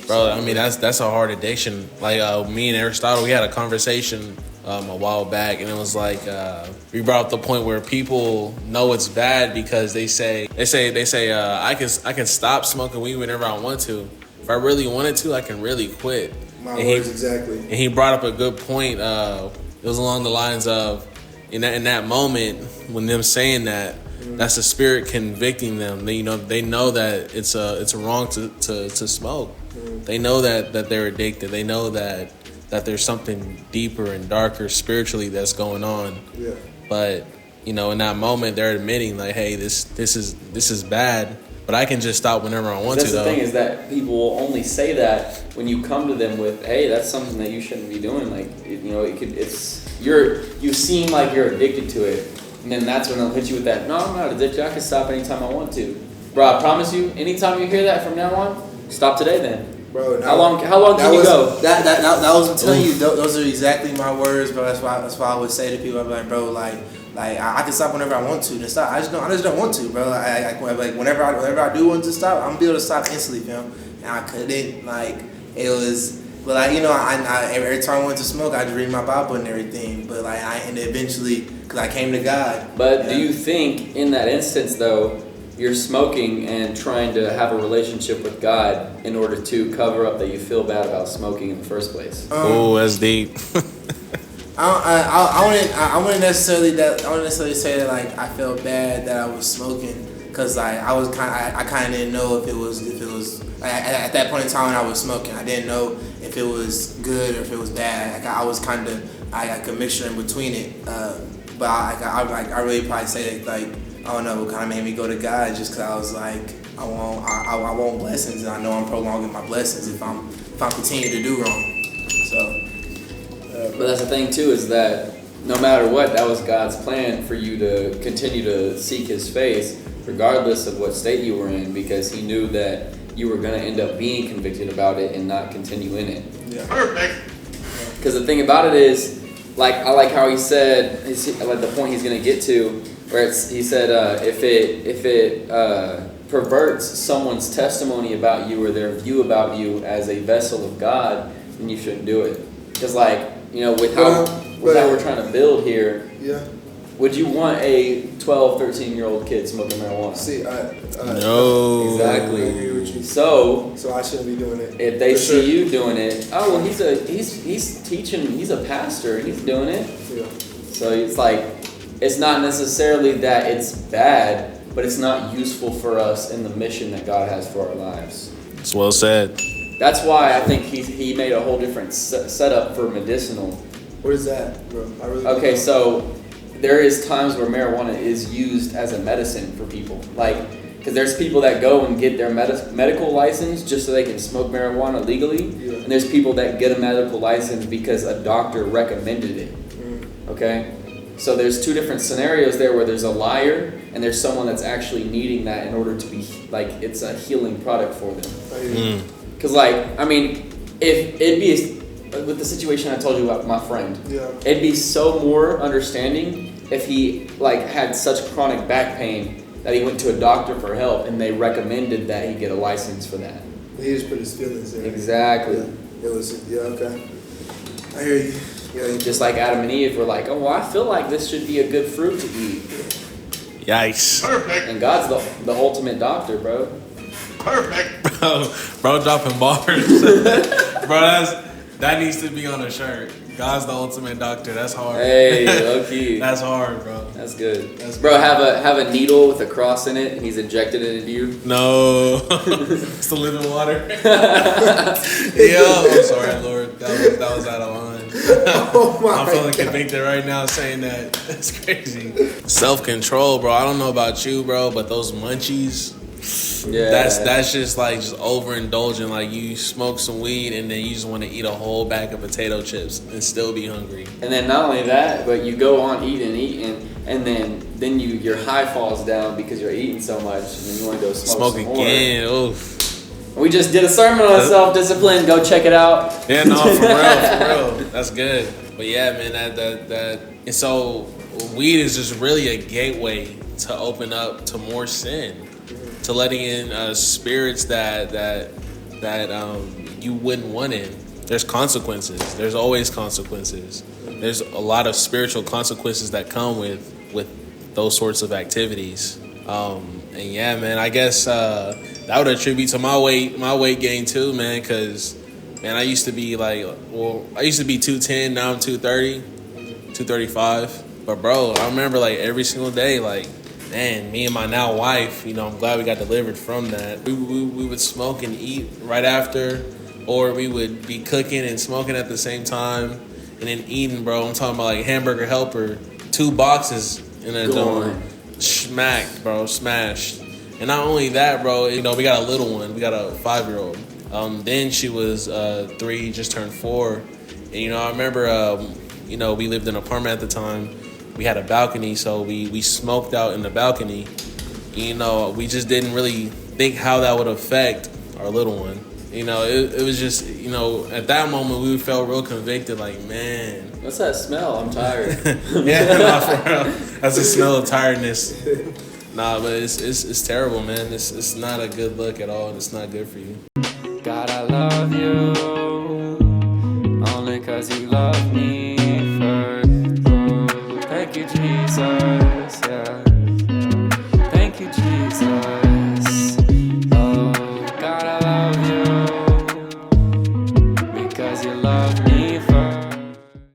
Bro, I mean that's a hard addiction. Like me and Aristotle, we had a conversation a while back, and it was like we brought up the point where people know it's bad because they say I can stop smoking weed whenever I want to. If I really wanted to, I can really quit. My words exactly. And he brought up a good point. It was along the lines of in that moment when them saying that. That's the spirit convicting them. They know that it's a wrong to smoke. They know that they're addicted. They know that there's something deeper and darker spiritually that's going on. Yeah. But in that moment they're admitting like, hey, this is bad. But I can just stop whenever I want to. That's the thing is that people will only say that when you come to them with, hey, that's something that you shouldn't be doing. Like you seem like you're addicted to it. And then that's when they'll hit you with that, no, I'm not addicted, I can stop anytime I want to. Bro, I promise you, anytime you hear that from now on, stop today then. Bro, how long can you go? That was, I'm telling you, those are exactly my words, bro. That's why I would say to people, I'm like, bro, like I can stop whenever I want to. Then stop. I just don't want to, bro. Like whenever I do want to stop, I'm gonna be able to stop instantly, fam. And I couldn't. Like it was, but like I every time I went to smoke, I just read my Bible and everything. But like and eventually, because I came to God. But do you think in that instance though, you're smoking and trying to have a relationship with God in order to cover up that you feel bad about smoking in the first place? Oh, that's deep. I wouldn't necessarily say that like I felt bad that I was smoking, because like I kind of didn't know if it was like, at that point in time when I was smoking, I didn't know if it was good or if it was bad. Like I was kind of like a mixture in between it. But I really probably say that like I don't know, it kind of made me go to God just because I was like I want blessings, and I know I'm prolonging my blessings if I'm continuing to do wrong. So. But that's the thing too, is that no matter what, that was God's plan for you to continue to seek His face, regardless of what state you were in, because He knew that you were going to end up being convicted about it and not continue in it. Yeah. Perfect. Because the thing about it is, like I like how he said, like the point he's going to get to, where he said, if it perverts someone's testimony about you or their view about you as a vessel of God, then you shouldn't do it. Because with how we're trying to build here, yeah. Would you want a 12, 13-year-old kid smoking marijuana? See, no. Exactly. I agree with you. So I shouldn't be doing it. If they see you doing it, oh well, he's teaching, he's a pastor, he's doing it. Yeah. So it's like, it's not necessarily that it's bad, but it's not useful for us in the mission that God has for our lives. It's well said. That's why I think he made a whole different setup for medicinal. What is that, bro? I really Okay, so there is times where marijuana is used as a medicine for people. Like, because there's people that go and get their medical license just so they can smoke marijuana legally. Yeah. And there's people that get a medical license because a doctor recommended it. Okay? So there's two different scenarios there where there's a liar and there's someone that's actually needing that in order to be, like, it's a healing product for them. Because, if it'd be, with the situation I told you about my friend, it'd be so more understanding if he, had such chronic back pain that he went to a doctor for help and they recommended that he get a license for that. He just put his feelings there. Exactly. Yeah. It was, okay. I hear you. Yeah. Just like Adam and Eve were like, oh, well, I feel like this should be a good fruit to eat. Yikes. Perfect. And God's the ultimate doctor, bro. Perfect. Bro dropping bars. Bro, that needs to be on a shirt. God's the ultimate doctor. That's hard. Hey, low key. That's hard, bro. That's good. Bro, have a needle with a cross in it and he's injected it into you. No. It's the living water. Yo, I'm sorry, Lord. That was out of line. I'm feeling convicted right now saying that. That's crazy. Self-control, bro. I don't know about you, bro, but those munchies. Yeah. That's just overindulgent. Like, you smoke some weed and then you just want to eat a whole bag of potato chips and still be hungry. And then not only that, but you go on eating, and then your high falls down because you're eating so much, and then you want to go smoke some again. More. Oof. We just did a sermon on self-discipline. Go check it out. Yeah, no, for real. That's good. But yeah, man, that and so weed is just really a gateway to open up to more sin. to letting in spirits that you wouldn't want in. There's consequences. There's always consequences. There's a lot of spiritual consequences that come with those sorts of activities. And yeah, man, I guess that would attribute to my weight gain too, man. Cause man, I used to be 210, now I'm 230, 235. But bro, I remember like every single day, like, man, me and my now wife, you know, I'm glad we got delivered from that. We would smoke and eat right after, or we would be cooking and smoking at the same time, and then eating, bro. I'm talking about like Hamburger Helper, 2 boxes in a dorm, smacked, bro, smashed. And not only that, bro, you know, we got a little one, we got a 5-year-old. Then she was 3, just turned 4, and you know, I remember, you know, we lived in an apartment at the time. We had a balcony, so we smoked out in the balcony. You know, we just didn't really think how that would affect our little one. You know, it was just, you know, at that moment we felt real convicted, like, man. What's that smell? I'm tired. Yeah, nah, for real. That's the smell of tiredness. Nah, but it's terrible, man. It's not a good look at all, and it's not good for you. God, I love you only 'cause you love me.